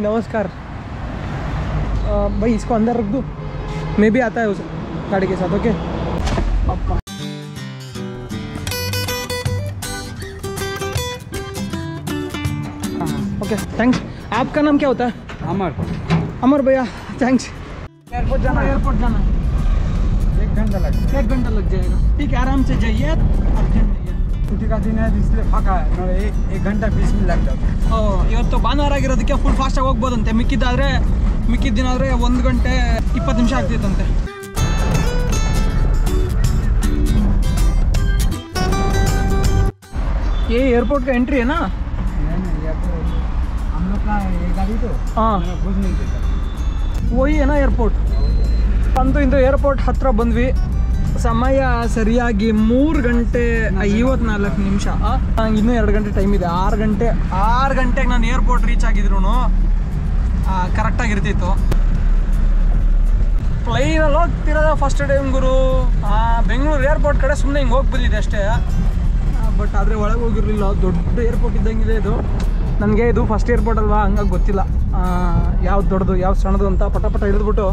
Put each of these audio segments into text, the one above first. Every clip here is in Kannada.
नमस्कार भाई, इसको अंदर रख दो, मैं भी आता है उस गाड़ी के साथ। Okay okay thanks. आपका नाम क्या होता है? अमर। अमर भैया थैंक्स। एयरपोर्ट जाना है? 1 घंटा लग जाएगा। 1 घंटा लग जाएगा। ठीक है, आराम से जाइए, अर्जेंट नहीं है। छुट्टी का दिन है इसलिए फाका है, 1 घंटा 20 मिनट लग जाता है। ಇವತ್ತು ಭಾನುವಾರ ಆಗಿರೋದಕ್ಕೆ ಫುಲ್ ಫಾಸ್ಟಾಗಿ ಹೋಗ್ಬೋದಂತೆ. ಮಿಕ್ಕಿದ ದಿನ ಆದರೆ 1 ಗಂಟೆ 20 ನಿಮಿಷ ಆಗ್ತಿತ್ತಂತೆ. ये एयरपोर्ट का एंट्री है ना? नहीं, हम लोग का गाड़ी तो हाँ कुछ नहीं देता, वही है ना एयरपोर्ट. ಅಂತೂ ಇಂದು ಏರ್ಪೋರ್ಟ್ ಹತ್ರ ಬಂದ್ವಿ. ಸಮಯ ಸರಿಯಾಗಿ 3 ಗಂಟೆ 54 ನಿಮಿಷ. ಇನ್ನೂ 2 ಗಂಟೆ ಟೈಮ್ ಇದೆ. 6 ಗಂಟೆಗೆ ನಾನು ಏರ್ಪೋರ್ಟ್ ರೀಚ್ ಆಗಿದ್ರು ಕರೆಕ್ಟಾಗಿರ್ತಿತ್ತು. ಫ್ಲೈನಲ್ಲಿ ಹೋಗ್ತಿರೋದ ಫಸ್ಟ್ ಟೈಮ್ ಗುರು. ಬೆಂಗಳೂರು ಏರ್ಪೋರ್ಟ್ ಕಡೆ ಸುಮ್ಮನೆ ಹಿಂಗೆ ಹೋಗಿ ಬಂದಿದೆ ಅಷ್ಟೇ. ಬಟ್ ಆದರೆ ಒಳಗೆ ಹೋಗಿರಲಿಲ್ಲ. ದೊಡ್ಡ ಏರ್ಪೋರ್ಟ್ ಇದ್ದಂಗಿದೆ ಇದು. ನನಗೆ ಇದು ಫಸ್ಟ್ ಏರ್ಪೋರ್ಟ್ ಅಲ್ವಾ, ಹಂಗಾಗಿ ಗೊತ್ತಿಲ್ಲ ಯಾವ್ದು ದೊಡ್ಡದು ಯಾವ್ದು ಸಣ್ಣದು ಅಂತ. ಪಟ ಹಿಡಿದ್ಬಿಟ್ಟು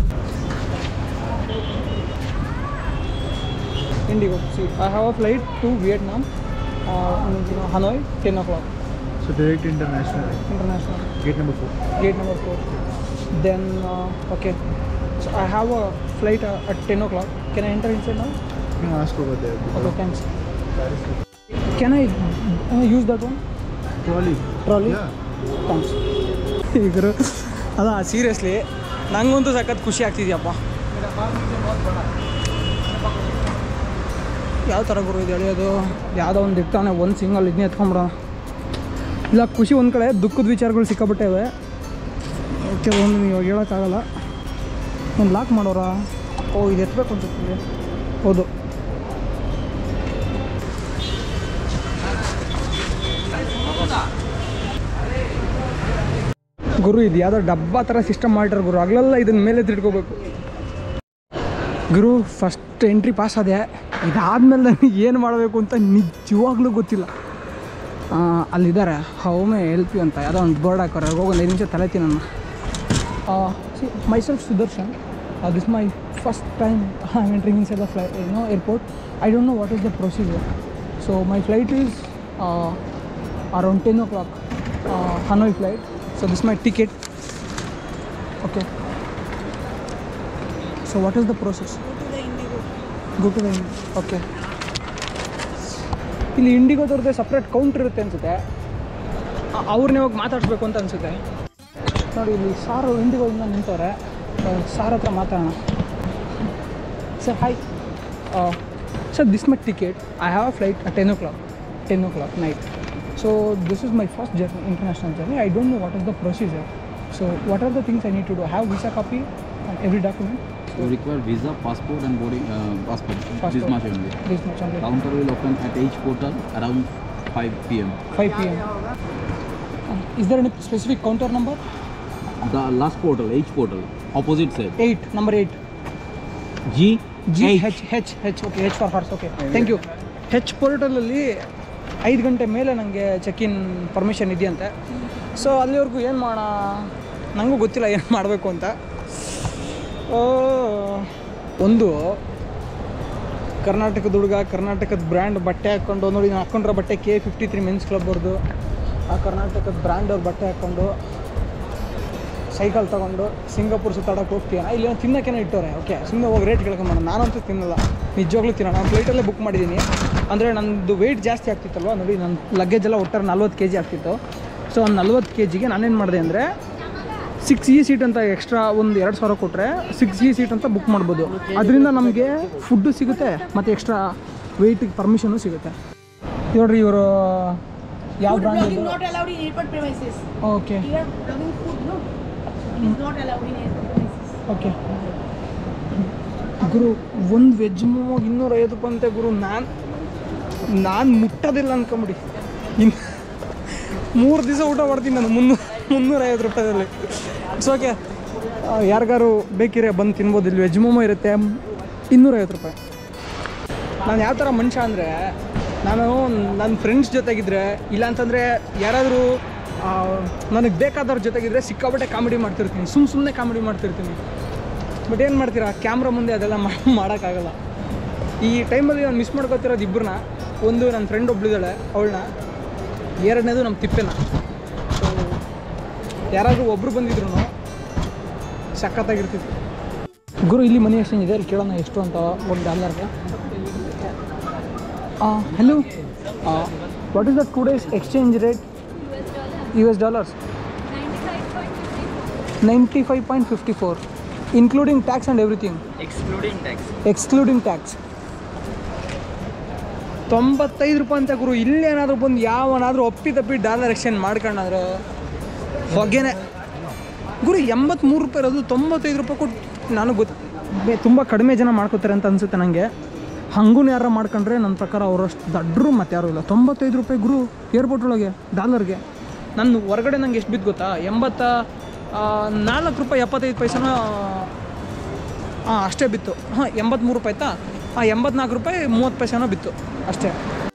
Indigo. See, I have a flight to Vietnam, Hanoi, 10 o'clock. so direct international, gate number 4. Then, okay. So I have a flight at 10 o'clock. Can I enter inside now? You ask over there. Okay, thanks. Can I use that one? Trolley? Yeah. Thanks. ಗುರು ಅಲ್ಲ, ಸೀರಿಯಸ್ಲಿ ನಂಗಂತೂ ಸಖತ್ ಖುಷಿ ಆಗ್ತಿದ್ಯಪ್ಪ. ಯಾವ ಥರ ಗುರು ಇದು ಎಳೆಯೋದು? ಯಾವುದೋ ಒಂದು ಇರ್ತಾನೆ, ಒಂದು ಸಿಂಗಲ್ ಇದನ್ನೇ ಎತ್ಕೊಂಬಿಡೋಣ. ಇಲ್ಲ, ಖುಷಿ ಒಂದು ಕಡೆ, ದುಃಖದ ವಿಚಾರಗಳು ಸಿಕ್ಕಾಬಿಟ್ಟೇವೆ ಕೆಲವೊಂದು. ಇವಾಗ ಹೇಳೋಕ್ಕಾಗಲ್ಲ. ಒಂದು ಲಾಕ್ ಮಾಡೋರ? ಇದು ಎತ್ತಬೇಕು ಅನ್ಸುತ್ತೆ. ಹೌದು, ಗುರು ಇದು ಯಾವುದೋ ಡಬ್ಬಾ ಥರ ಸಿಸ್ಟಮ್ ಮಾಡಿಟ್ರೆ ಗುರು. ಆಗಲೆಲ್ಲ ಇದನ್ನ ಮೇಲೆ ತಿಳ್ಕೊಬೇಕು ಗುರು. ಫಸ್ಟ್ ಎಂಟ್ರಿ ಪಾಸ್ ಆದೆ. ಇದಾದ್ಮೇಲೆ ನನಗೆ ಏನು ಮಾಡಬೇಕು ಅಂತ ನಿಜವಾಗ್ಲೂ ಗೊತ್ತಿಲ್ಲ. ಅಲ್ಲಿದ್ದಾರೆ, ಹೌ ಮೇ ಹೆಲ್ಪ್ ಯು ಅಂತ ಯಾವುದೋ ಒಂದು ಬೋರ್ಡ್ ಹಾಕೋರೆ. ಹೋಗಿ 5 ನಿಮಿಷ ತಲೆತೀನಿ ನಾನು. Myself Sudarshan. This my first time I am entering inside the flight, airport. I don't know what is the procedure. So my flight is around 10 o'clock Hanoi flight. So this is my ticket. Okay. So what is the process? Go to the Indigo. Okay. ಇಲ್ಲಿ ಇಂಡಿಗೋದವ್ರದ್ದೇ ಸಪ್ರೇಟ್ ಕೌಂಟ್ರ್ ಇರುತ್ತೆ ಅನಿಸುತ್ತೆ. ಅವ್ರನ್ನೇ ಹೋಗಿ ಮಾತಾಡಿಸ್ಬೇಕು ಅಂತ ಅನಿಸುತ್ತೆ ನೋಡಿ. ಇಲ್ಲಿ ಸಾರು ಇಂಡಿಗೋದಿಂದ ನಿಂತವ್ರೆ. ಸಾರ್ ಹತ್ರ ಮಾತಾಡೋಣ. Sir hi sir, this my ticket. I have a flight at 10 o'clock night. So this is my first journey, international journey. I don't know what is the procedure. So what are the things I need to do? I have visa copy and every document. You require visa, passport and boarding passport. This much only. This much only. Counter will open at H portal around 5 p.m. 5 p.m. Is there any specific counter number? The last portal, H portal, opposite side. 8, number 8. G H. Okay, H for horse. Okay, thank you. H portal ಅಲ್ಲಿ 5 ಗಂಟೆ ಮೇಲೆ ನನಗೆ ಚೆಕ್ ಇನ್ ಪರ್ಮಿಷನ್ ಇದೆಯಂತೆ. ಸೊ ಅಲ್ಲಿವರೆಗೂ ಏನು ಮಾಡೋಣ ನನಗೂ ಗೊತ್ತಿಲ್ಲ ಏನು ಮಾಡಬೇಕು ಅಂತ. ಒಂದು ಕರ್ನಾಟಕದ ಹುಡುಗ, ಕರ್ನಾಟಕದ ಬ್ರ್ಯಾಂಡ್ ಬಟ್ಟೆ ಹಾಕ್ಕೊಂಡು, ನೋಡಿ ನಾನು ಹಾಕ್ಕೊಂಡ್ರೆ ಬಟ್ಟೆ K53 ಮೆನ್ಸ್ ಕ್ಲಬ್ ಅವ್ರದ್ದು, ಆ ಕರ್ನಾಟಕದ ಬ್ರ್ಯಾಂಡ್ ಅವ್ರ ಬಟ್ಟೆ ಹಾಕ್ಕೊಂಡು ಸೈಕಲ್ ತೊಗೊಂಡು ಸಿಂಗಾಪುರ್ ಸುತ್ತಾಡೋಕೆ ಹೋಗ್ತೀಯ. ಇಲ್ಲಿ ತಿನ್ನೋಕ್ಕೇನೋ ಇಟ್ಟವ್ರೆ. ಓಕೆ, ಸುಮ್ಮನೆ ಹೋಗಿ ರೇಟ್ ಕೇಳ್ಕೊಂಬೋಣ. ನಾನಂತೂ ತಿನ್ನಲ್ಲ, ನಿಜವಾಗ್ಲೂ ತಿನ್ನೋಣ. ನಾನು ಫ್ಲೈಟಲ್ಲೇ ಬುಕ್ ಮಾಡಿದ್ದೀನಿ. ಅಂದರೆ ನನ್ನದು ವೆಯ್ಟ್ ಜಾಸ್ತಿ ಆಗ್ತಿತ್ತಲ್ವ ನೋಡಿ. ನನ್ನ ಲಗೇಜ್ ಎಲ್ಲ ಒಟ್ಟಾರೆ 40 kg ಆಗ್ತಿತ್ತು. ಸೊ ಒಂದು 40 kgಗೆ ನಾನೇನು ಮಾಡಿದೆ ಅಂದರೆ 6E ಸೀಟ್ ಅಂತ ಎಕ್ಸ್ಟ್ರಾ ಒಂದು 2,000 ಕೊಟ್ಟರೆ 6E ಸೀಟ್ ಅಂತ ಬುಕ್ ಮಾಡ್ಬೋದು. ಅದರಿಂದ ನಮಗೆ ಫುಡ್ಡು ಸಿಗುತ್ತೆ ಮತ್ತು ಎಕ್ಸ್ಟ್ರಾ ವೆಯ್ಟಿಗೆ ಪರ್ಮಿಷನು ಸಿಗುತ್ತೆ. ನೋಡ್ರಿ ಇವರು ಯಾವ ಬ್ರ್ಯಾಂಡ್? ಓಕೆ ಓಕೆ ಗುರು, ಒಂದು ವೆಜ್ ಮೋಮೋಗೆ 250 ರೂಪಾಯಿ ಅಂತೆ ಗುರು. ನಾನು ಮುಟ್ಟೋದಿಲ್ಲ ಅನ್ಕೊಂಬಿಡಿ. ಇನ್ನು 3 ದಿವಸ ಊಟ ಮಾಡ್ತೀನಿ ನಾನು 350 ರೂಪಾಯಿದಲ್ಲಿ. ಇಟ್ಸ್ ಓಕೆ, ಯಾರಿಗಾರು ಬೇಕಿರೆ ಬಂದು ತಿನ್ಬೋದು. ಇಲ್ಲಿ ವೆಜ್ ಮೋಮೋ ಇರುತ್ತೆ 250 ರೂಪಾಯಿ. ನಾನು ಯಾವ ಥರ ಮನುಷ್ಯ ಅಂದರೆ, ನಾನು ನನ್ನ ಫ್ರೆಂಡ್ಸ್ ಜೊತೆಗಿದ್ರೆ, ಇಲ್ಲಾಂತಂದರೆ ಯಾರಾದರೂ ನನಗೆ ಬೇಕಾದವ್ರ ಜೊತೆಗಿದ್ರೆ ಸಿಕ್ಕಾಬಟ್ಟೆ ಕಾಮಿಡಿ ಮಾಡ್ತಿರ್ತೀನಿ, ಸುಮ್ಮನೆ ಕಾಮಿಡಿ ಮಾಡ್ತಿರ್ತೀನಿ. ಬಟ್ ಏನು ಮಾಡ್ತೀರಾ, ಕ್ಯಾಮ್ರಾ ಮುಂದೆ ಅದೆಲ್ಲ ಮಾಡೋಕ್ಕಾಗಲ್ಲ. ಈ ಟೈಮಲ್ಲಿ ನಾನು ಮಿಸ್ ಮಾಡ್ಕೊತಿರೋದು ಇಬ್ಬರನ್ನ. ಒಂದು ನನ್ನ ಫ್ರೆಂಡ್ ಒಬ್ಳಿದ್ದಾಳೆ, ಅವಳನ್ನ. ಎರಡನೇದು ನಮ್ಮ ತಿಪ್ಪೆನ. ಸೊ ಯಾರಾದರೂ ಒಬ್ಬರು ಬಂದಿದ್ರು ಸಖತ್ತಾಗಿರ್ತಿತ್ತು. ಗುರು ಇಲ್ಲಿ ಮನಿ ಎಕ್ಸ್ಚೇಂಜ್ ಇದೆ, ಅಲ್ಲಿ ಕೇಳೋಣ ಎಷ್ಟು ಅಂತ $1. Hello, what is the today's exchange rate? US dollars 95.54 including tax and everything. Excluding tax 95 ರೂಪಾಯಿ ಅಂತ ಗುರು. ಇಲ್ಲೇನಾದರೂ ಬಂದು ಯಾವನಾದರೂ ಒಪ್ಪಿ ಡಾಲರ್ ಎಕ್ಸ್ಚೇಂಜ್ ಮಾಡ್ಕೊಂಡ್ರೆ ಹೊಗೆನೆ ಗುರು. 83 ರೂಪಾಯಿ ಇರೋದು 95 ರೂಪಾಯಿ ಕೊಟ್ಟು. ನಾನು ತುಂಬ ಕಡಿಮೆ ಜನ ಮಾಡ್ಕೋತಾರೆ ಅಂತ ಅನಿಸುತ್ತೆ ನನಗೆ. ಹಂಗೂ ಯಾರು ಮಾಡ್ಕೊಂಡ್ರೆ ನನ್ನ ಪ್ರಕಾರ ಅವರಷ್ಟು ದಡ್ರು ಮತ್ತು ಯಾರೂ ಇಲ್ಲ. 95 ರೂಪಾಯಿ ಗುರು ಏರ್ಪೋರ್ಟ್ ಒಳಗೆ ಡಾಲರ್ಗೆ. ನನ್ನ ಹೊರಗಡೆ ನಂಗೆ ಎಷ್ಟು ಬಿದ್ದು ಗೊತ್ತಾ, 84 ರೂಪಾಯಿ 75 ಪೈಸೆನ ಅಷ್ಟೇ ಬಿತ್ತು. 83 ರೂಪಾಯಿ ಆಯ್ತಾ, 84 ರೂಪಾಯಿ 30 ಪೈಸೆನೋ ಬಿತ್ತು ಅಷ್ಟೇ.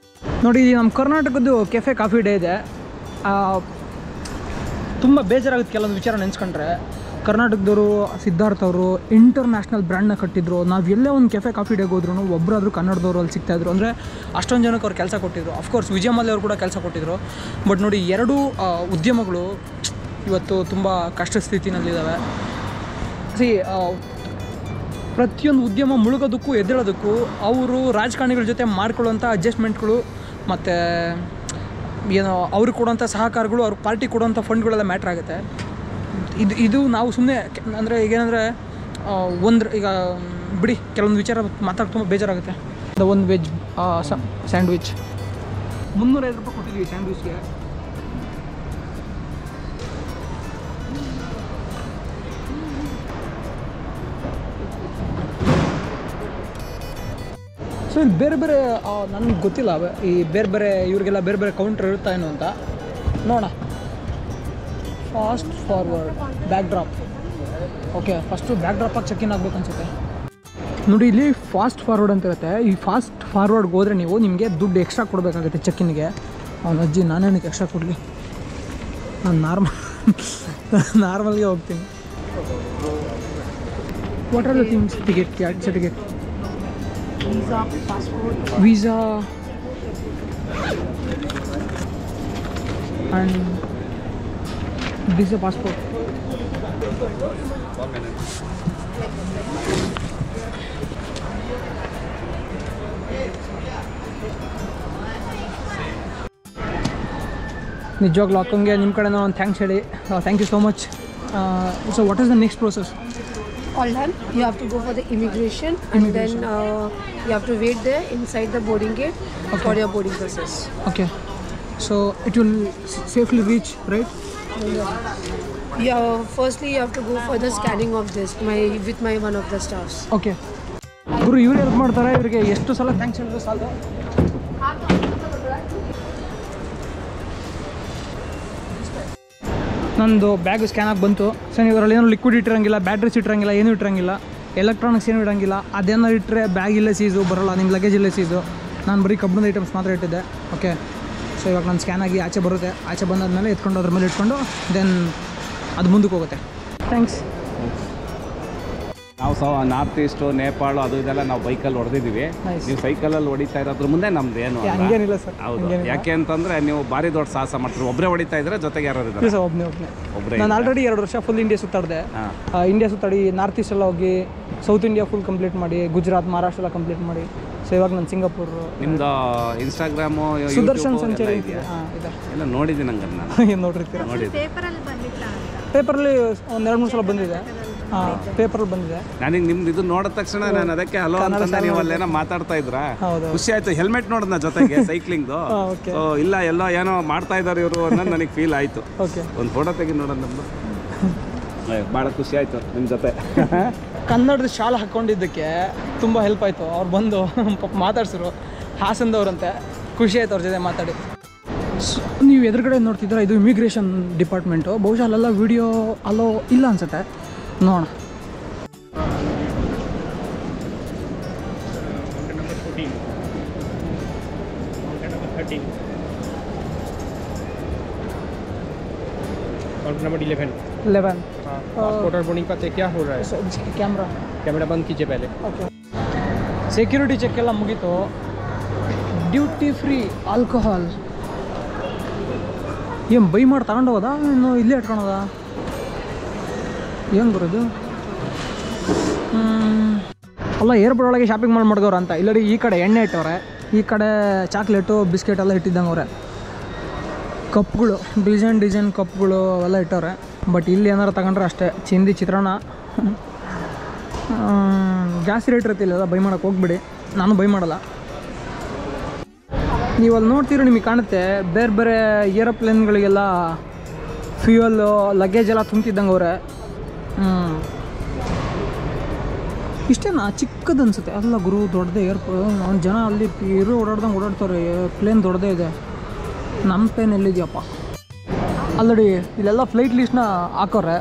ನೋಡಿ, ನಮ್ಮ ಕರ್ನಾಟಕದ್ದು ಕೆಫೆ ಕಾಫಿ ಡೇ ಇದೆ. ತುಂಬ ಬೇಜಾರಾಗುತ್ತೆ ಕೆಲವೊಂದು ವಿಚಾರ ನೆನೆಸ್ಕೊಂಡ್ರೆ. ಕರ್ನಾಟಕದವರು, ಸಿದ್ಧಾರ್ಥ ಅವರು ಇಂಟರ್ನ್ಯಾಷನಲ್ ಬ್ರ್ಯಾಂಡ್ನ ಕಟ್ಟಿದ್ರು. ನಾವು ಎಲ್ಲೇ ಒಂದು ಕೆಫೆ ಕಾಫಿ ಡೇಗೆ ಹೋದ್ರೂ ಒಬ್ಬರಾದರೂ ಕನ್ನಡದವರು ಅಲ್ಲಿ ಸಿಗ್ತಾಯಿದ್ರು. ಅಂದರೆ ಅಷ್ಟೊಂದು ಜನಕ್ಕೆ ಅವ್ರು ಕೆಲಸ ಕೊಟ್ಟಿದ್ರು. ಅಫ್ಕೋರ್ಸ್ ವಿಜಯಮಲ್ಯ ಅವರು ಕೂಡ ಕೆಲಸ ಕೊಟ್ಟಿದ್ರು. ಬಟ್ ನೋಡಿ, ಎರಡೂ ಉದ್ಯಮಗಳು ಇವತ್ತು ತುಂಬ ಕಷ್ಟ ಸ್ಥಿತಿನಲ್ಲಿದ್ದಾವೆ. ಪ್ರತಿಯೊಂದು ಉದ್ಯಮ ಮುಳುಗೋದಕ್ಕೂ ಎದ್ದೇಳೋದಕ್ಕೂ ಅವರು ರಾಜಕಾರಣಿಗಳ ಜೊತೆ ಮಾಡ್ಕೊಳ್ಳೋಂಥ ಅಡ್ಜಸ್ಟ್ಮೆಂಟ್ಗಳು ಮತ್ತು ಏನೋ ಅವ್ರಿಗೆ ಕೊಡೋಂಥ ಸಹಕಾರಗಳು, ಅವ್ರ ಪಾರ್ಟಿ ಕೊಡೋಂಥ ಫಂಡ್ಗಳೆಲ್ಲ ಮ್ಯಾಟ್ರ್ ಆಗುತ್ತೆ. ಇದು ನಾವು ಸುಮ್ಮನೆ ಅಂದರೆ ಈಗೇನಂದರೆ ಈಗ ಬಿಡಿ, ಕೆಲವೊಂದು ವಿಚಾರ ಮಾತಾಡಿ ತುಂಬ ಬೇಜಾರಾಗುತ್ತೆ. ಒಂದು ವೆಜ್ ಸ್ಯಾಂಡ್ವಿಚ್ 305 ರೂಪಾಯಿ ಕೊಟ್ಟಿದ್ದೀವಿ ಸ್ಯಾಂಡ್ವಿಚ್ಗೆ. ಸೊ ಇಲ್ಲಿ ಬೇರೆ ಬೇರೆ ನನಗೆ ಗೊತ್ತಿಲ್ಲ ಈ ಬೇರೆ ಇವ್ರಿಗೆಲ್ಲ ಬೇರೆ ಕೌಂಟರ್ ಇರುತ್ತಾ ಏನು ಅಂತ ನೋಡೋಣ. Fast forward back drop. Okay, first back ಡ್ರಾಪಾಗಿ ಚೆಕ್ ಇನ್ ಆಗಬೇಕು ಅನ್ಸುತ್ತೆ. ನೋಡಿ, ಇಲ್ಲಿ ಫಾಸ್ಟ್ ಫಾರ್ವರ್ಡ್ ಅಂತ ಇರುತ್ತೆ. ಈ ಫಾಸ್ಟ್ ಫಾರ್ವರ್ಡ್ಗೆ ಹೋದರೆ ನೀವು ನಿಮಗೆ ದುಡ್ಡು ಎಕ್ಸ್ಟ್ರಾ ಕೊಡಬೇಕಾಗುತ್ತೆ ಚೆಕ್ ಇನ್ಗೆ. ಅವನ ಅಜ್ಜಿ ನಾನೇನಕ್ಕೆ ಎಕ್ಸ್ಟ್ರಾ ಕೊಡಲಿ, ನಾನು ನಾರ್ಮಲ್ಗೆ ಹೋಗ್ತೀನಿ. What are the things? Ticket, certificate, visa and this is a passport. ನಿಜವಾಗ್ಲೂ ಅಕ್ಕಂಗೆ ನಿಮ್ಮ ಕಡೆಯಿಂದ ಒಂದು ಥ್ಯಾಂಕ್ಸ್ ಹೇಳಿ. Thank you so much. So what is the next process? All done. You have to go for the immigration. And then you have to wait there inside the boarding gate for your boarding process. Okay. So it will safely reach, right? Yeah. Firstly, you have to go for the scanning of this with one of the staffs. Okay. ಗುರು ಇವ್ರು ಹೆಲ್ಪ್ ಮಾಡ್ತಾರೆ. ಇವರಿಗೆ ಎಷ್ಟು ಸಲ ಥ್ಯಾಂಕ್ಸ್ ಹೇಳಿದ್ರು ಸಾಲದು. ನಂದು ಬ್ಯಾಗು ಸ್ಕ್ಯಾನ್ ಆಗಿ ಬಂತು. ಸರ್ ಇವರಲ್ಲಿ ಏನೂ ಲಿಕ್ವಿಡ್ ಇಟ್ಟಿರಂಗಿಲ್ಲ, ಬ್ಯಾಟ್ರೀಸ್ ಇಟ್ಟಿರಂಗಿಲ್ಲ, ಏನೂ ಇಟ್ಟಿರಂಗಿಲ್ಲ, ಎಲೆಕ್ಟ್ರಾನಿಕ್ಸ್ ಏನೂ ಇಡಂಗಿಲ್ಲ. ಅದೇನಾರು ಇಟ್ಟರೆ ಬ್ಯಾಗ್ ಇಲ್ಲೇ ಸೀಸು ಬರೋಲ್ಲ, ನಿಮ್ಮ ಲಗೇಜ್ ಇಲ್ಲೇ ಸೀಸು. ನಾನು ಬರೀ ಕಬ್ಬಿಣದ ಐಟಮ್ಸ್ ಮಾತ್ರ ಇಟ್ಟಿದ್ದೆ. ಓಕೆ, ಸೊ ಇವಾಗ ನಾನು ಸ್ಕ್ಯಾನ್ ಆಗಿ ಆಚೆ ಬರುತ್ತೆ. ಆಚೆ ಬಂದಾದ್ಮೇಲೆ ಎತ್ಕೊಂಡು ಅದ್ರ ಮೇಲೆ ಇಟ್ಕೊಂಡು ದೆನ್ ಅದು ಮುಂದಕ್ಕೆ ಹೋಗುತ್ತೆ. ಥ್ಯಾಂಕ್ಸ್. ನಾವು ನಾರ್ತ್ ಈಸ್ಟು, ನೇಪಾಳ ಅದು ಇದೆಲ್ಲ ನಾವು ಬೈಕಲ್ಲಿ ಹೊಡೆದಿದ್ದೀವಿ. ನೀವು ಸೈಕಲಲ್ಲಿ ಹೊಡಿತಾ ಇರೋದ್ರ ಮುಂದೆ ನಮ್ದು ಏನು ಹಂಗೇನಿಲ್ಲ ಸರ್. ಹೌದು, ಯಾಕೆ ಅಂತಂದರೆ ನೀವು ಭಾರಿ ದೊಡ್ಡ ಸಾಹಸ ಮಾಡ್ತೀರಿ. ಒಬ್ಬರೇ ಹೊಡಿತಾ ಇದ್ರೆ ಜೊತೆಗೆ ಯಾರು ಇದ್ದಾರೆ? ಸರ್, ಒಬ್ಬರೇ. ನಾನು ಆಲ್ರೆಡಿ 2 ವರ್ಷ ಫುಲ್ ಇಂಡಿಯಾ ಸುತ್ತಾಡಿದೆ. ಇಂಡಿಯಾ ಸುತ್ತಾಡಿ ನಾರ್ತ್ ಈಸ್ಟ್ ಎಲ್ಲ ಹೋಗಿ, ಸೌತ್ ಇಂಡಿಯಾ ಫುಲ್ ಕಂಪ್ಲೀಟ್ ಮಾಡಿ, ಗುಜರಾತ್, ಮಹಾರಾಷ್ಟ್ರ ಎಲ್ಲ ಕಂಪ್ಲೀಟ್ ಮಾಡಿ. ಸೊ ಇವಾಗ ನಾನು ಸಿಂಗಾಪುರ್. ನಿಮ್ದು ಇನ್ಸ್ಟಾಗ್ರಾಮು, ಸುದರ್ಶನ್ ಸಂಚಾರಿ ಇದೆಯಾ? ಇದೆ. ಎಲ್ಲ ನೋಡಿದ್ದೀನಿ ಹಂಗೆ ನಾನು. ನೋಡಿರ್ತೀರ? ನೋಡಿದ್ದೆ. ಪೇಪರಲ್ಲಿ ಒಂದು 2-3 ಸಲ ಬಂದಿದೆ. ಪೇಪರಲ್ಲಿ ಬಂದಿದೆ. ನನಗೆ ನಿಮ್ದು ಇದು ನೋಡಿದ ತಕ್ಷಣ ನಾನು ಅದಕ್ಕೆ ಹಲೋ ಅಂತಂದ್ರೆ ನೀವು ಅಲ್ಲೇನೋ ಮಾತಾಡ್ತಾ ಇದ್ರ, ಖುಷಿ ಆಯ್ತು. ಹೆಲ್ಮೆಟ್ ನೋಡಿದ್ನ ಜೊತೆಗೆ ಸೈಕ್ಲಿಂಗ್ದು. ಸೊ ಇಲ್ಲ ಎಲ್ಲೋ ಏನೋ ಮಾಡ್ತಾ ಇದ್ದಾರೆ ಇವರು ಅನ್ನೋದು ನನಗೆ ಫೀಲ್ ಆಯಿತು. ಒಂದು ಫೋಟೋ ತೆಗಿ ನೋಡೋಣ ನಮ್ಮದು. ಭಾಳ ಖುಷಿ ಆಯಿತು ನಿಮ್ಮ ಜೊತೆ. ಕನ್ನಡದ ಶಾಲೆ ಹಾಕ್ಕೊಂಡಿದ್ದಕ್ಕೆ ತುಂಬ ಹೆಲ್ಪ್ ಆಯಿತು. ಅವ್ರು ಬಂದು ಮಾತಾಡ್ಸಿದ್ರು, ಹಾಸನದವ್ರಂತೆ. ಖುಷಿ ಆಯ್ತು ಅವ್ರ ಜೊತೆ ಮಾತಾಡಿ. ನೀವು ಎದುರುಗಡೆ ನೋಡ್ತಿದ್ರೆ ಇದು ಇಮಿಗ್ರೇಷನ್ ಡಿಪಾರ್ಟ್ಮೆಂಟು. ಬಹುಶಃ ಅಲ್ಲೆಲ್ಲ ವೀಡಿಯೋ ಅಲ್ಲೋ ಇಲ್ಲ ಅನ್ಸುತ್ತೆ, ನೋಡೋಣ. Counter number 11। 11 हाँ, पासपोर्ट और बोर्डिंग का चेक क्या हो रहा है? ಕ್ಯಾಮ್ರಾ कैमरा बंद कीजिए पहले। ಓಕೆ ಸೆಕ್ಯೂರಿಟಿ ಚೆಕ್ ಎಲ್ಲ ಮುಗೀತು. ಡ್ಯೂಟಿ ಫ್ರೀ ಆಲ್ಕೋಹಾಲ್ ಏನು ಬೈ ಮಾಡಿ ತಗೊಂಡೋದ ಇನ್ನು ಇಲ್ಲೇ ಇಟ್ಕೊಳೋದ ಏನು ಬರೋದು? ಅಲ್ಲ ಏರ್ಪೋರ್ಟ್ ಒಳಗೆ ಶಾಪಿಂಗ್ ಮಾಲ್ ಮಾಡ್ದವ್ರ ಅಂತ. ಇಲ್ಲಡಿ ಈ ಕಡೆ ಎಣ್ಣೆ ಇಟ್ಟವ್ರೆ, ಈ ಕಡೆ ಚಾಕ್ಲೇಟು ಬಿಸ್ಕೆಟ್ ಎಲ್ಲ ಇಟ್ಟಿದ್ದಂಗೆ ಅವ್ರೆ. ಕಪ್ಗಳು ಡಿಸೈನ್ ಕಪ್ಗಳು ಅವೆಲ್ಲ ಇಟ್ಟವ್ರೆ. ಬಟ್ ಇಲ್ಲಿ ಏನಾರು ತಗೊಂಡ್ರೆ ಅಷ್ಟೇ ಚಿಂದಿ ಚಿತ್ರಾನ್ನ. ಜಾಸ್ತಿ ರೇಟ್ ಇರ್ತಿಲ್ಲ, ಬೈ ಮಾಡೋಕ್ಕೆ ಹೋಗ್ಬಿಡಿ. ನಾನು ಬೈ ಮಾಡಲ್ಲ. ನೀವು ಅಲ್ಲಿ ನೋಡ್ತೀರೋ ನಿಮಗೆ ಕಾಣುತ್ತೆ ಬೇರೆ ಬೇರೆ ಏರೋಪ್ಲೇನ್ಗಳಿಗೆಲ್ಲ ಫ್ಯೂಯಲ್ಲು ಲಗೇಜ್ ಎಲ್ಲ ತುಂಬ್ತಿದ್ದಂಗೆ ಅವರೇ. ಇಷ್ಟೇನಾ ಚಿಕ್ಕದು ಅನಿಸುತ್ತೆ. ಅಲ್ಲ ಗುರು ದೊಡ್ಡದೇ ಏರ್ಪೋರ್ಟ್. ಅವ್ನು ಜನ ಅಲ್ಲಿ ಓಡಾಡ್ದಂಗೆ ಓಡಾಡ್ತಾರೆ. ಪ್ಲೇನ್ ದೊಡ್ಡದೇ ಇದೆ. ನಮ್ಮ ಪ್ಲೇನ್ ಎಲ್ಲಿದೆಯಪ್ಪ? ಆಲ್ರೆಡಿ ಇಲ್ಲೆಲ್ಲ ಫ್ಲೈಟ್ ಲಿಸ್ಟ್ನ ಹಾಕೋರೆ.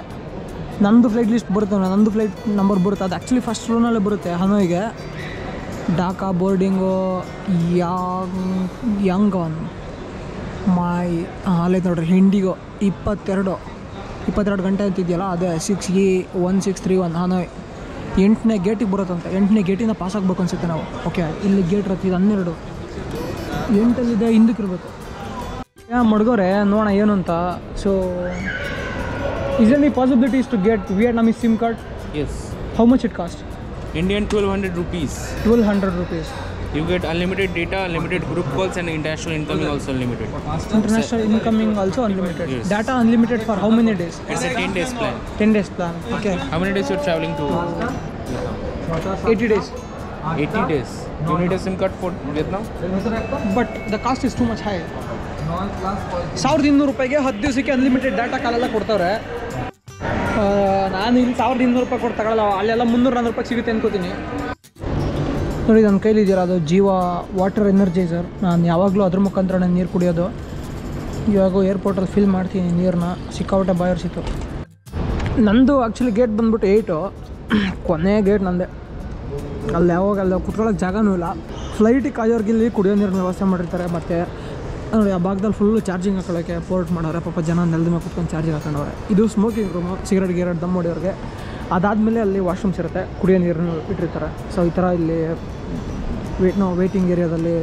ನಂದು ಫ್ಲೈಟ್ ಲಿಸ್ಟ್ ಬರುತ್ತೆ, ನಂದು ಫ್ಲೈಟ್ ನಂಬರ್ ಬರುತ್ತೆ. ಅದು ಆ್ಯಕ್ಚುಲಿ ಫಸ್ಟ್ ರೂನಲ್ಲೇ ಬರುತ್ತೆ ಹನೋಯ್ಗೆ. ಢಾಕಾ ಬೋರ್ಡಿಂಗು ಯಾಂಗಾನ್ ಮೈ ಅಲ್ಲೈತೆ ನೋಡ್ರಿ. ಇಂಡಿಗೋ 22 ಗಂಟೆ ಅಂತಿದೆಯಲ್ಲ, ಅದೇ 6E1631 ಹನೋಯ್. 8ನೇ ಗೇಟಿಗೆ ಬರುತ್ತಂತೆ. 8ನೇ ಗೇಟಿಂದ ಪಾಸ್ ಆಗಬೇಕು ಅನ್ಸುತ್ತೆ ನಾವು. ಓಕೆ, ಇಲ್ಲಿ ಗೇಟ್ ಇರುತ್ತೆ. ಇದು 12, 8ಅಲ್ಲಿದೆ, ಹಿಂದಕ್ಕೆ ಇರಬೇಕು. ಮಡ್ಗೋರೆ ನೋಡೋಣ ಏನು ಅಂತ. So is there any possibilities to get Vietnamese SIM card? Yes. How much it cost? Indian 1200 rupees. 1200 rupees. You get unlimited data, unlimited group calls, and international incoming also unlimited. International incoming also unlimited. Yes. Data unlimited for how many days? It's a 10 days plan. 10 days plan. Okay. How many days you're traveling to? 80 days. 80 days. You need a SIM card for Vietnam? But the cost is too much high. 1200 ರೂಪಾಯಿಗೆ 10 ದಿವಸಕ್ಕೆ ಅನ್ಲಿಮಿಟೆಡ್ ಡಾಟಾ ಕಾಲೆಲ್ಲ ಕೊಡ್ತಾರೆ. ನಾನು ಇಲ್ಲಿ 1200 ರೂಪಾಯಿ ಕೊಟ್ಟು ತಗೊಳ್ಳಲ್ಲ. ಅಲ್ಲೆಲ್ಲ 300-400 ರೂಪಾಯಿ ಸಿಗುತ್ತೆ ಅನ್ಕೋತೀನಿ. ನೋಡಿ ನನ್ನ ಕೈಲಿದ್ದೀರ ಅದು ಜೀವ ವಾಟರ್ ಎನರ್ಜೈಸರ್. ನಾನು ಯಾವಾಗಲೂ ಅದ್ರ ಮುಖಾಂತರ ನಾನು ನೀರು ಕುಡಿಯೋದು. ಇವಾಗ ಏರ್ಪೋರ್ಟಲ್ಲಿ ಫಿಲ್ ಮಾಡ್ತೀನಿ ನೀರನ್ನ. ಸಿಕ್ಕಾಪಟ್ಟೆ ಬಾಯರ್ಸಿತ್ತು. ನಂದು ಆ್ಯಕ್ಚುಲಿ ಗೇಟ್ ಬಂದ್ಬಿಟ್ಟು 8, ಕೊನೆ ಗೇಟ್ ನಂದೆ. ಅಲ್ಲಿ ಯಾವಾಗ ಅಲ್ಲಿ ಕುತ್ಕೊಳ್ಳೋಕೆ ಜಾಗನೂ ಇಲ್ಲ. ಫ್ಲೈಟಿಗೆ ಕಾಯೋರ್ಗೆ ಇಲ್ಲಿ ಕುಡಿಯೋ ನೀರಿನ ವ್ಯವಸ್ಥೆ ಮಾಡಿರ್ತಾರೆ. ಮತ್ತು ನೋಡಿ ಆ ಭಾಗದಲ್ಲಿ ಫುಲ್ಲು ಚಾರ್ಜಿಂಗ್ ಹಾಕೊಳ್ಳೋಕ್ಕೆ ಪೋರ್ಟ್ ಮಾಡೋರೆ. ಪಾಪ ಜನ ನೆಲದ ಮೇಲೆ ಕುತ್ಕೊಂಡು ಚಾರ್ಜಿಂಗ್ ಹಾಕೊಂಡವ್ರೆ. ಇದು ಸ್ಮೋಕಿಂಗ್ ರೂಮು, ಸಿಗರೇಟ್ ದಮ್ ಹೊಡಿಯೋರಿಗೆ. ಅದಾದಮೇಲೆ ಅಲ್ಲಿ ವಾಶ್ರೂಮ್ಸ್ ಇರುತ್ತೆ, ಕುಡಿಯೋ ನೀರನ್ನು ಇಟ್ಟಿರ್ತಾರೆ. ಸೊ ಈ ಥರ ಇಲ್ಲಿ ವೇಟಿಂಗ್ ಏರಿಯಾದಲ್ಲಿ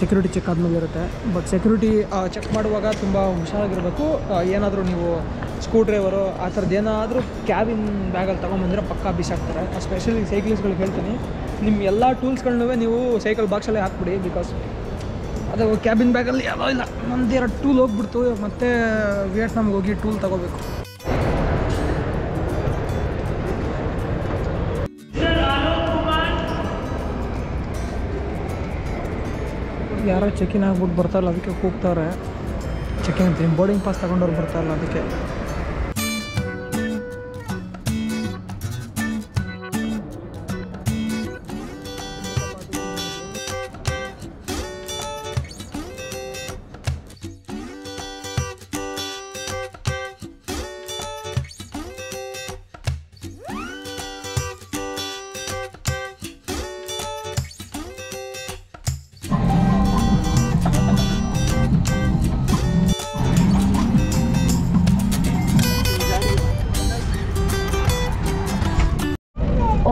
ಸೆಕ್ಯೂರಿಟಿ ಚೆಕ್ ಆದಮೇಲೆ ಇರುತ್ತೆ. ಬಟ್ ಸೆಕ್ಯೂರಿಟಿ ಚೆಕ್ ಮಾಡುವಾಗ ತುಂಬ ಹುಷಾರಾಗಿರಬೇಕು. ಏನಾದರೂ ನೀವು ಸ್ಕ್ರೂ ಡ್ರೈವರು ಆ ಥರದ್ದು ಏನಾದರೂ ಕ್ಯಾಬಿನ್ ಬ್ಯಾಗಲ್ಲಿ ತೊಗೊಂಬಂದರೆ ಪಕ್ಕಾ ಬಿಸಾಕ್ತಾರೆ. ಸ್ಪೆಷಲಿ ಸೈಕ್ಲಿಸ್ಟ್ಗಳಿಗೆ ಹೇಳ್ತೀನಿ, ನಿಮ್ಮ ಎಲ್ಲ ಟೂಲ್ಸ್ಗಳನ್ನೂ ನೀವು ಸೈಕಲ್ ಬಾಕ್ಸಲ್ಲೇ ಹಾಕ್ಬಿಡಿ. ಬಿಕಾಸ್ ಅದು ಕ್ಯಾಬಿನ್ ಬ್ಯಾಗಲ್ಲಿ ಯಾವುದೋ ಇಲ್ಲ. ನಮ್ಮದು 2 ಟೂಲ್ ಹೋಗ್ಬಿಡ್ತು. ಮತ್ತೆ ವಿಯೆಟ್ನಾಮ್ಗೆ ಹೋಗಿ ಟೂಲ್ ತೊಗೋಬೇಕು. ಯಾರೋ ಚೆಕಿನ್ ಆಗ್ಬಿಟ್ಟು ಬರ್ತಾರಲ್ಲ, ಅದಕ್ಕೆ ಕೂಗ್ತಾರೆ. ಚೆಕಿನ್ ಅಂತೀನಿ, ಬೋರ್ಡಿಂಗ್ ಪಾಸ್ ತೊಗೊಂಡವ್ರು ಬರ್ತಾರಲ್ಲ ಅದಕ್ಕೆ.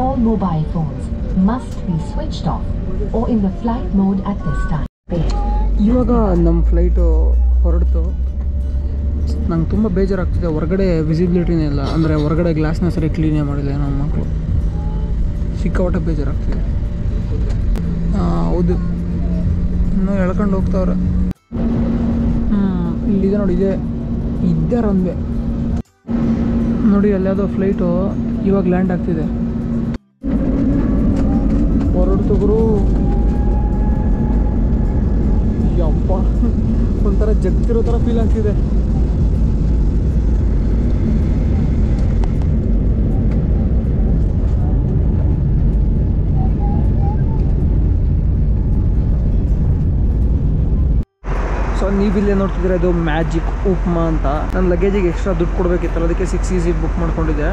All mobile phones must be switched off or in the flight mode at this time. ಇವಾಗ ನಮ್ಮ ಫ್ಲೈಟು ಹೊರಡ್ತು. ನಂಗೆ ತುಂಬ ಬೇಜಾರಾಗ್ತಿದೆ. ಹೊರಗಡೆ ವಿಸಿಬಿಲಿಟಿನೇ ಇಲ್ಲ. ಅಂದರೆ ಹೊರಗಡೆ ಗ್ಲಾಸ್ನ ಸರಿ ಕ್ಲೀನೇ ಮಾಡಿಲ್ಲ ನಮ್ಮ ಮಕ್ಕಳು. ಸಿಕ್ಕಾಪಟ್ಟೆ ಬೇಜಾರಾಗ್ತಿದೆ. ಹೌದು, ಇನ್ನೂ ಎಳ್ಕೊಂಡು ಹೋಗ್ತಾವ್ರೆ. ಇಲ್ಲಿದೆ ನೋಡಿ, ಇದ್ದೇ ರನ್ವೇ ನೋಡಿ. ಅಲ್ಲಾವುದೋ ಫ್ಲೈಟು ಇವಾಗ ಲ್ಯಾಂಡ್ ಆಗ್ತಿದೆ. ಹೊರಡ್ತು ಗುರು. ಯಪ್ಪ, ಒಂಥರ ಜಗ್ತಿರೋ ಥರ ಫೀಲ್ ಆಗ್ತಿದೆ. ಸೊ ನೀವಿಲ್ಲೇ ನೋಡ್ತಿದ್ರೆ ಇದು ಮ್ಯಾಜಿಕ್ ಉಪ್ಮಾ ಅಂತ. ನನ್ನ ಲಗೇಜಿಗೆ ಎಕ್ಸ್ಟ್ರಾ ದುಡ್ಡು ಕೊಡಬೇಕಿತ್ತಲ್ಲ, ಅದಕ್ಕೆ 6 EZ ಬುಕ್ ಮಾಡ್ಕೊಂಡಿದ್ದೆ.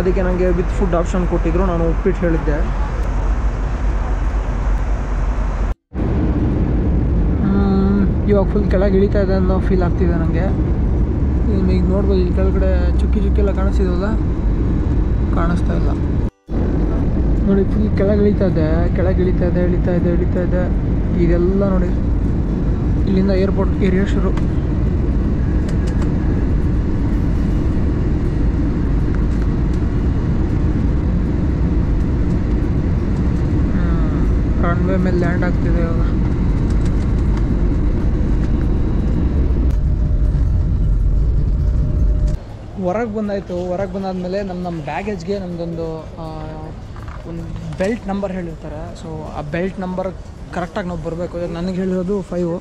ಅದಕ್ಕೆ ನನಗೆ ವಿತ್ ಫುಡ್ ಆಪ್ಷನ್ ಕೊಟ್ಟಿದ್ರು. ನಾನು ಉಪ್ಪಿಟ್ಟು ಹೇಳಿದ್ದೆ. ಇವಾಗ ಫುಲ್ ಕೆಳಗೆ ಇಳಿತಾ ಇದೆ ಅನ್ನೋ ಫೀಲ್ ಆಗ್ತಿದೆ ನನಗೆ. ಈಗ ನೋಡ್ಬೋದು ಈ ಕೆಳಗಡೆ ಚುಕ್ಕಿ ಎಲ್ಲ ಕಾಣಿಸ್ತಿದಲ್ಲ, ಕಾಣಿಸ್ತಾ ಇಲ್ಲ ನೋಡಿ. ಫುಲ್ ಕೆಳಗೆ ಇಳಿತಾ ಇದೆ. ಈಗೆಲ್ಲ ನೋಡಿ ಇಲ್ಲಿಂದ ಏರ್ಪೋರ್ಟ್ ಏರಿಯಾ ಶುರು. ರನ್ವೇ ಮೇಲೆ ಲ್ಯಾಂಡ್ ಆಗ್ತಿದೆ ಇವಾಗ. ಹೊರಗೆ ಬಂದಾದಮೇಲೆ ನಮ್ಮ ಬ್ಯಾಗೇಜ್ಗೆ ನಮ್ಮದೊಂದು ಒಂದು ಬೆಲ್ಟ್ ನಂಬರ್ ಹೇಳಿರ್ತಾರೆ. ಸೊ ಆ ಬೆಲ್ಟ್ ನಂಬರ್ ಕರೆಕ್ಟಾಗಿ ನಾವು ಬರಬೇಕು. ನನಗೆ ಹೇಳಿರೋದು 5.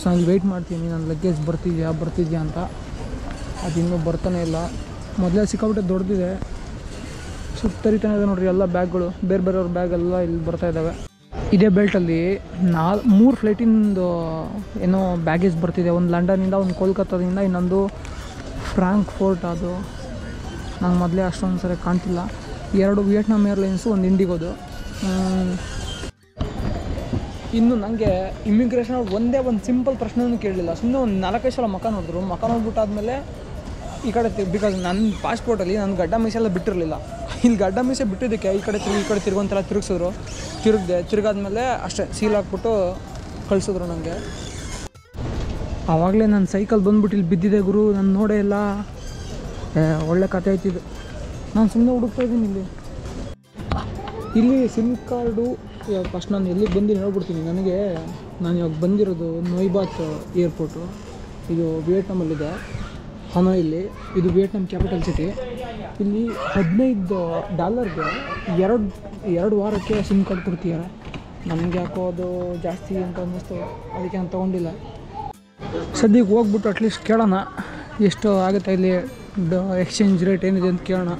ಸೊ ನಾನು ವೆಯ್ಟ್ ಮಾಡ್ತೀನಿ, ನನ್ನ ಲಗೇಜ್ ಬರ್ತಿದ್ಯಾ ಅಂತ. ಅದು ಇನ್ನೂ ಬರ್ತಾನೆ ಇಲ್ಲ. ಮೊದಲೇ ಸಿಕ್ಕಾಬಿಟ್ಟೆ ದೊಡ್ಡದಿದೆ, ಸುತ್ತರಿತಾನೆ ಇದೆ ನೋಡಿರಿ. ಎಲ್ಲ ಬ್ಯಾಗ್ಗಳು ಬೇರೆಯವ್ರ ಬ್ಯಾಗೆಲ್ಲ ಇಲ್ಲಿ ಬರ್ತಾ ಇದ್ದಾವೆ. ಇದೇ ಬೆಲ್ಟಲ್ಲಿ 3 ಫ್ಲೈಟಿಂದು ಏನೋ ಬ್ಯಾಗೇಜ್ ಬರ್ತಿದೆ. ಒಂದು ಲಂಡನ್ನಿಂದ, ಒಂದು ಕೋಲ್ಕತ್ತಾದಿಂದ, ಇನ್ನೊಂದು ಫ್ರಾಂಕ್ಫೋರ್ಟ್. ಅದು ನಂಗೆ ಮೊದಲೇ ಅಷ್ಟೊಂದು ಸರಿ ಕಾಣ್ತಿಲ್ಲ. 2 ವಿಯೆಟ್ನಾಮ್ ಏರ್ಲೈನ್ಸು, ಒಂದು ಇಂಡಿಗೋದು. ಇನ್ನು ನನಗೆ ಇಮಿಗ್ರೇಷನ್ ಒಂದೇ ಒಂದು ಸಿಂಪಲ್ ಪ್ರಶ್ನೆನೂ ಕೇಳಲಿಲ್ಲ. ಸುಮ್ಮನೆ ಒಂದು 4-5 ಸಲ ಮಕ ನೋಡ್ಬಿಟ್ಟಾದ್ಮೇಲೆ ಈ ಕಡೆ ಬಿಕಾಸ್ ನನ್ನ ಪಾಸ್ಪೋರ್ಟಲ್ಲಿ ನನ್ನ ಗಡ್ಡ ಮೀಸೆ ಎಲ್ಲ ಬಿಟ್ಟಿರಲಿಲ್ಲ. ಇಲ್ಲಿ ಗಡ್ಡ ಮೀಸೆ ಬಿಟ್ಟಿದ್ದಕ್ಕೆ ಈ ಕಡೆ ತಿರುಗೊಂತೆಲ್ಲ ತಿರುಗಾದ್ಮೇಲೆ ಅಷ್ಟೇ ಸೀಲ್ ಹಾಕ್ಬಿಟ್ಟು ಕಳಿಸಿದ್ರು ನನಗೆ. ಆವಾಗಲೇ ನನ್ನ ಸೈಕಲ್ ಬಂದ್ಬಿಟ್ಟು ಇಲ್ಲಿ ಬಿದ್ದಿದೆ ಗುರು, ನಾನು ನೋಡೇ ಇಲ್ಲ. ಒಳ್ಳೆ ಕತೆ ಆಯ್ತಿದ್ದು. ನಾನು ಸುಮ್ಮನೆ ಹುಡುಕ್ತಾ ಇದ್ದೀನಿ ಇಲ್ಲಿ ಸಿಮ್ ಕಾರ್ಡು. ಇವಾಗ ಫಸ್ಟ್ ನಾನು ಎಲ್ಲಿಗೆ ಬಂದು ಹೇಳ್ಬಿಡ್ತೀನಿ. ನಾನು ಇವಾಗ ಬಂದಿರೋದು ನೋಯ್ಬಾತ್ ಏರ್ಪೋರ್ಟು. ಇದು ವಿಯೆಟ್ನಾಮಲ್ಲಿದೆ, ಹನೋಯಲ್ಲಿ. ಇದು ವಿಯೆಟ್ನಾಮ್ ಕ್ಯಾಪಿಟಲ್ ಸಿಟಿ. ಇಲ್ಲಿ $15ಗೆ 2 ವಾರಕ್ಕೆ ಸಿಮ್ ಕಾರ್ಡ್ ಕೊಡ್ತಿದ್ದಾರೆ. ನಮಗೆ ಯಾಕೋ ಅದು ಜಾಸ್ತಿ ಅಂತ ಅನ್ನಿಸ್ತು, ಅದಕ್ಕೆ ನಾನು ತೊಗೊಂಡಿಲ್ಲ. ಸದ್ಯಕ್ಕೆ ಹೋಗ್ಬಿಟ್ಟು ಅಟ್ಲೀಸ್ಟ್ ಕೇಳೋಣ ಎಷ್ಟು ಆಗುತ್ತೆ ಇಲ್ಲಿ ಎಕ್ಸ್ಚೇಂಜ್ ರೇಟ್ ಏನಿದೆ ಅಂತ ಕೇಳೋಣ.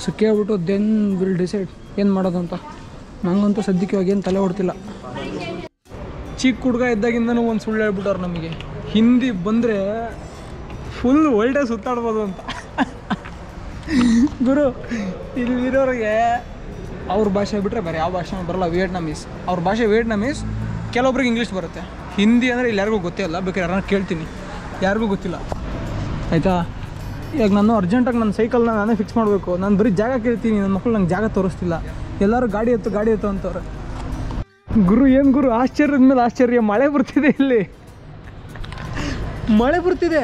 ಸೊ ಕೇಳ್ಬಿಟ್ಟು ದೆನ್ ವಿಲ್ ಡಿಸೈಡ್ ಏನು ಮಾಡೋದು ಅಂತ. ನನಗಂತೂ ಸದ್ಯಕ್ಕೆ ಇವಾಗ ಏನು ತಲೆ ಹೊಡ್ತಿಲ್ಲ. ಚಿಕ್ಕ ಹುಡುಗ ಇದ್ದಾಗಿಂದನೂ ಒಂದು ಸುಳ್ಳು ಹೇಳ್ಬಿಟ್ಟವ್ರು ನಮಗೆ, ಹಿಂದಿ ಬಂದರೆ ಫುಲ್ ವರ್ಲ್ಡೇ ಸುತ್ತಾಡ್ಬೋದು ಅಂತ. ಗುರು ಇಲ್ಲಿರೋರಿಗೆ ಅವ್ರ ಭಾಷೆ ಬಿಟ್ಟರೆ ಬೇರೆ ಯಾವ ಭಾಷೆ ಬರೋಲ್ಲ. ವಿಯೆಟ್ನಾಮೀಸ್ ಅವ್ರ ಭಾಷೆ ವಿಯೆಟ್ನಾಮೀಸ್. ಕೆಲವೊಬ್ರಿಗೆ ಇಂಗ್ಲೀಷ್ ಬರುತ್ತೆ. ಹಿಂದಿ ಅಂದರೆ ಇಲ್ಲಿ ಯಾರಿಗೂ ಗೊತ್ತೇ ಇಲ್ಲ. ಬೇಕಾದ್ರೆ ಯಾರನ್ನ ಕೇಳ್ತೀನಿ, ಯಾರಿಗೂ ಗೊತ್ತಿಲ್ಲ ಆಯಿತಾ. ಇವಾಗ ನಾನು ಅರ್ಜೆಂಟಾಗಿ ನನ್ನ ಸೈಕಲ್ನ ನಾನೇ ಫಿಕ್ಸ್ ಮಾಡಬೇಕು. ನಾನು ಬರೀ ಜಾಗ ಕೇಳ್ತೀನಿ, ನನ್ನ ಮಕ್ಕಳು ನಂಗೆ ಜಾಗ ತೋರಿಸ್ತಿಲ್ಲ. ಎಲ್ಲರೂ ಗಾಡಿ ಎತ್ತು ಅಂತವ್ರೆ. ಗುರು ಏನು ಗುರು, ಆಶ್ಚರ್ಯದ ಮೇಲೆ ಆಶ್ಚರ್ಯ. ಮಳೆ ಬರ್ತಿದೆ, ಇಲ್ಲಿ ಮಳೆ ಬರ್ತಿದೆ.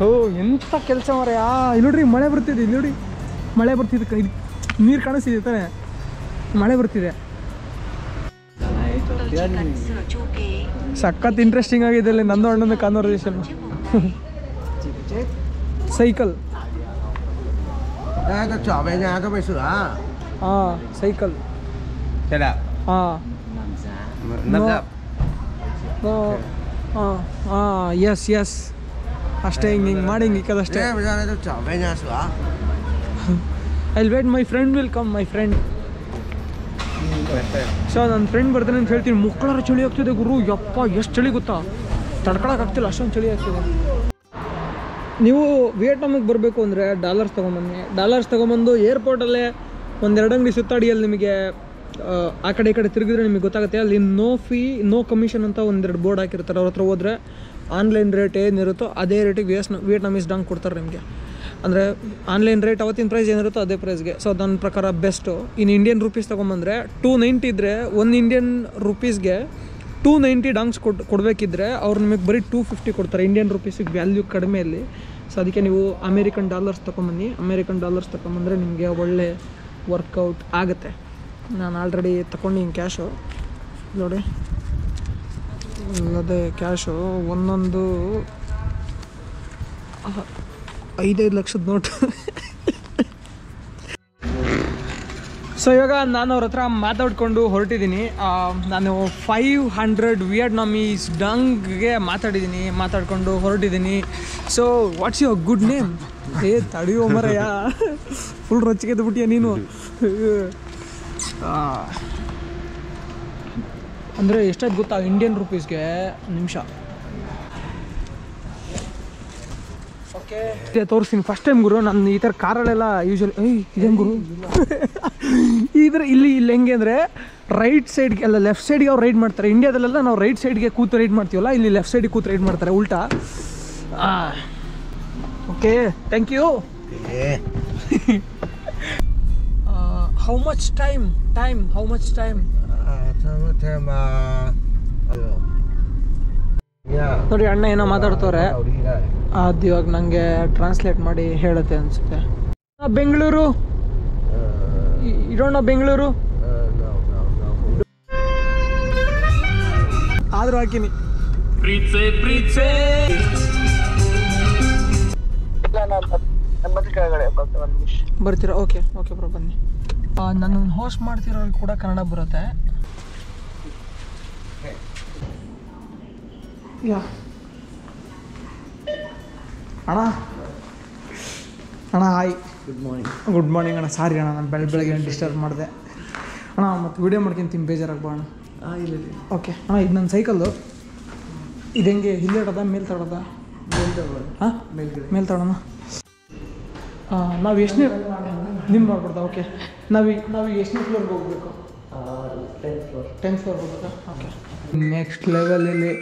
ಓ ಎಂಥ ಕೆಲಸ ಮಾರ. ಇಲ್ಲಿ ನೋಡ್ರಿ ಮಳೆ ಬರ್ತಿದೆ, ಇಲ್ಲಿ ನೋಡಿ ಮಳೆ ಬರ್ತಿದೆ. ಇದು ನೀರು ಕಾಣಿಸ್ತಿದೆ ತಾನೆ, ಮಳೆ ಬರ್ತಿದೆ. ಸಖತ್ ಇಂಟ್ರೆಸ್ಟಿಂಗ್ ಆಗಿದೆ ಇಲ್ಲಿ ನಂದು ಅಣ್ಣನ ಕಾನ್ವರ್ಸೇಷನ್. ಸೈಕಲ್ ಸೈಕಲ್ ಎಸ್ ಅಷ್ಟೇ. ಹಿಂಗೆ ಮಾಡಿ ಹಿಂಗಿಕ್ಕದಷ್ಟೇ. I wait, my friend will come, my friend. So ನನ್ನ ಫ್ರೆಂಡ್ ಬರ್ತಾನೆ ಅಂತ ಹೇಳ್ತೀನಿ. ಮಕ್ಕಳಾರ ಚಳಿ ಆಗ್ತಿದೆ ಗುರು, ಯಪ್ಪ ಎಷ್ಟು ಚಳಿ ಗೊತ್ತಾ, ತಡ್ಕೊಳಕ್ಕಾಗ್ತಿಲ್ಲ, ಅಷ್ಟೊಂದು ಚಳಿ ಆಗ್ತಿದೆ. ನೀವು ವಿಯೆಟ್ನಾಮಿಗೆ ಬರಬೇಕು ಅಂದರೆ ಡಾಲರ್ಸ್ ತೊಗೊಂಬನ್ನಿ. ಡಾಲರ್ಸ್ ತೊಗೊಂಬಂದು ಏರ್ಪೋರ್ಟಲ್ಲೇ 1-2 ಅಂಗಡಿ ಸುತ್ತಾಡಿಯಲ್ಲಿ ನಿಮಗೆ ಆ ಕಡೆ ಈ ಕಡೆ ತಿರುಗಿದ್ರೆ ನಿಮಗೆ ಗೊತ್ತಾಗುತ್ತೆ. ಅಲ್ಲಿ ನೋ ಫೀ ನೋ ಕಮಿಷನ್ ಅಂತ 1-2 ಬೋರ್ಡ್ ಹಾಕಿರ್ತಾರೆ. ಅವ್ರ ಹತ್ರ ಹೋದರೆ ಆನ್ಲೈನ್ ರೇಟ್ ಏನಿರುತ್ತೋ ಅದೇ ರೇಟಿಗೆ ವಿಯೆಟ್ನಾಮೀಸ್ ಡಾಂಗ್ ಕೊಡ್ತಾರೆ ನಿಮಗೆ. ಅಂದರೆ ಆನ್ಲೈನ್ ರೇಟ್ ಅವತ್ತಿನ ಪ್ರೈಸ್ ಏನಿರುತ್ತೋ ಅದೇ ಪ್ರೈಸ್ಗೆ. ಸೊ ನನ್ನ ಪ್ರಕಾರ ಬೆಸ್ಟು. ಇನ್ನು ಇಂಡಿಯನ್ ರುಪೀಸ್ ತೊಗೊಂಬಂದರೆ 290 ಇದ್ದರೆ, 1 ಇಂಡಿಯನ್ ರುಪೀಸ್ಗೆ 290 ಡಾಂಗ್ಸ್ ಕೊಡಬೇಕಿದ್ರೆ ಅವ್ರು ನಿಮಗೆ ಬರೀ 250 ಕೊಡ್ತಾರೆ. ಇಂಡಿಯನ್ ರುಪೀಸಿಗೆ ವ್ಯಾಲ್ಯೂ ಕಡಿಮೆಯಲ್ಲಿ. ಸೊ ಅದಕ್ಕೆ ನೀವು ಅಮೇರಿಕನ್ ಡಾಲರ್ಸ್ ತೊಗೊಂಬನ್ನಿ. ಅಮೇರಿಕನ್ ಡಾಲರ್ಸ್ ತೊಗೊಂಬಂದರೆ ನಿಮಗೆ ಒಳ್ಳೆ ವರ್ಕೌಟ್ ಆಗುತ್ತೆ. ನಾನು ಆಲ್ರೆಡಿ ತೊಗೊಂಡಿನಿ ಕ್ಯಾಶು ನೋಡಿ, ಅದೇ ಕ್ಯಾಶು ಒಂದೊಂದು 5 ಲಕ್ಷದ ನೋಟು. ಸೊ ಇವಾಗ ನಾನು ಅವ್ರ ಹತ್ರ ಮಾತಾಡ್ಕೊಂಡು ಹೊರಟಿದ್ದೀನಿ. ನಾನು 500 ವಿಯೆಟ್ನಾಮೀಸ್ ಡಂಗ್ಗೆ ಮಾತಾಡ್ಕೊಂಡು ಹೊರಟಿದ್ದೀನಿ. So what's your good name? ತಡೆಯೋ ಮರಯ್ಯ, ಫುಲ್ ರೊಚ್ಚಿಗೆದ್ದು ಬಿಟ್ಟಿಯ ನೀನು. ಅಂದರೆ ಎಷ್ಟಾಯ್ತು ಗೊತ್ತಾ ಇಂಡಿಯನ್ ರುಪೀಸ್ಗೆ? ನಿಮಿಷ ಓಕೆ ತೋರಿಸ್ತೀನಿ. ಫಸ್ಟ್ ಟೈಮ್ ಗುರು ನಾನು ಈ ಥರ ಕಾರಲ್ಲೆಲ್ಲ ಯೂಶ್ವಲಿ ಇದೇನು ಗುರು ಇಲ್ಲಿ ಹೆಂಗೆ ಅಂದರೆ ರೈಟ್ ಸೈಡ್ಗೆ ಅಲ್ಲ ಲೆಫ್ಟ್ ಸೈಡ್ಗೆ ಅವ್ರು ರೈಡ್ ಮಾಡ್ತಾರೆ. ಇಂಡಿಯಾದಲ್ಲೆಲ್ಲ ನಾವು ರೈಟ್ ಸೈಡ್ಗೆ ಕೂತು ರೈಡ್ ಮಾಡ್ತೀವಲ್ಲ, ಇಲ್ಲಿ ಲೆಫ್ಟ್ ಸೈಡಿಗೆ ಕೂತು ರೈಡ್ ಮಾಡ್ತಾರೆ ಉಲ್ಟಾ. Okay thank you. How much time how much time ನೋಡಿ ಅಣ್ಣ ಏನೋ ಮಾತಾಡ್ತವ್ರೆ, ಅದು ಇವಾಗ ನನಗೆ ಟ್ರಾನ್ಸ್ಲೇಟ್ ಮಾಡಿ ಹೇಳುತ್ತೆ ಅನಿಸುತ್ತೆ. ಬೆಂಗಳೂರು ಇರೋಣ ಬೆಂಗಳೂರು ಆದರೂ ಹಾಕಿನಿ ಬರ್ತೀರಾ? ಓಕೆ ಓಕೆ ಬ್ರೋ ಬನ್ನಿ. ನನ್ನ ಹೋಸ್ಟ್ ಮಾಡ್ತಿರೋರಿಗೆ ಕೂಡ ಕನ್ನಡ ಬರುತ್ತೆ. ಯಾ ಅಣ್ಣ ಹಾಯ್ ಗುಡ್ ಮಾರ್ನಿಂಗ್ ಅಣ್ಣ. ಸಾರಿ ಅಣ್ಣ, ನಾನು ಬೆಳಗ್ಗೆ ಡಿಸ್ಟರ್ಬ್ ಮಾಡಿದೆ ಅಣ್ಣ. ಮತ್ತು ವೀಡಿಯೋ ಮಾಡ್ಕೊಂತೀನಿ, ಬೇಜಾರಾಗ್ಬೋ ಅಣ್ಣ. ಓಕೆ ಅಣ್ಣ, ಇದು ನನ್ನ ಸೈಕಲ್ಲು. ಇದು ಹೆಂಗೆ ಹಿಲ್ಲೆಡೋದ ಮೇಲೆ ತಗೊಳೋದ? ಹಾಂ ಮೇಲೆ ತಗೊಳ್ಳೋಣ. ನಾವು ಎಷ್ಟನೇ ನಿಮ್ಮ ಮಾಡ್ಬಿಡ್ತಾ? ಓಕೆ ನಾವು ಎಷ್ಟನೇ ಫ್ಲೋರ್ಗೆ ಹೋಗ್ಬೇಕು? 10th ಫ್ಲೋರ್ ಹೋಗ್ಬೇಕಾ? ಓಕೆ. ನೆಕ್ಸ್ಟ್ ಲೆವೆಲಲ್ಲಿ